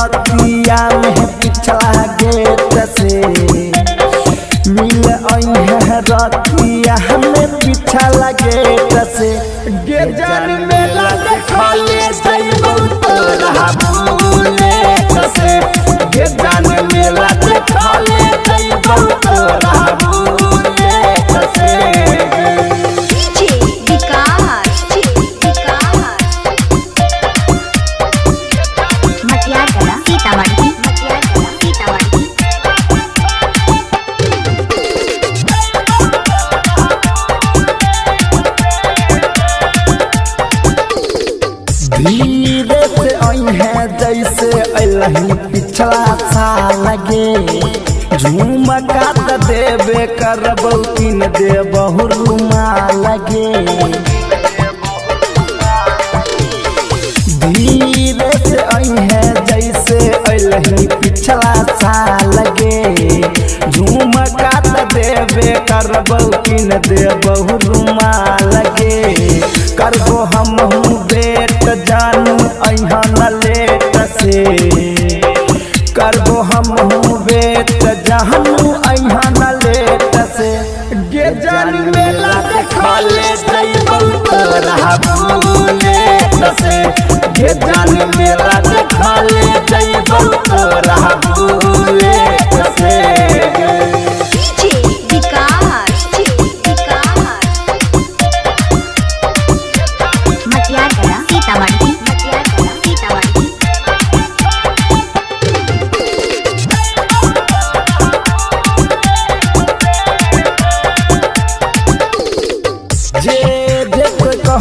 रतिया में पिछला गेट से मिल है रतिया में पिछला गेट से गे जान मेला देखले जइबौ तोरा बुलेट से गे जान मेला देखले जइबौ तोरा बुलेट से धीरे से है जैसे अलही पिछला साल गे झुमका त देबे करबौ किन देबहु रुमाल गे धीरे से है जैसे अलही पिछला साल गे झुमका त देबे करबौ किन देबहु रुमाल गे करबो हमहु बेट जानू अइहन लेट से करबो हमहु बेट जानू अइहन लेट से गे जान मेला देखले जइबौ तोरा बुलेट से गे जान मेला देखले जइबौ तोरा बुलेट से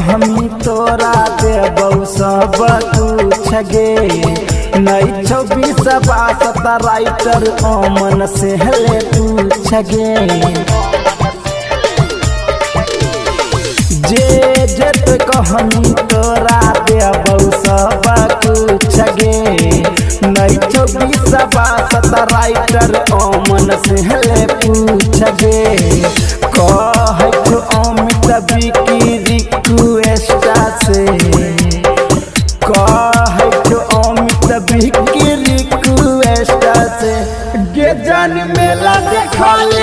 हमी तोरा देबौ सब कुछ गे नहीं 26 राइटर अमन से हले पूछ गे जे हमी तोरा देबौ सब कुछ गे नहीं 26 राइटर अमन से हले पूछ गे कह अमित बिकी रिक्वेस्ट से कह अमित बिकी रिक्वेस्ट से गे जान मेला देखले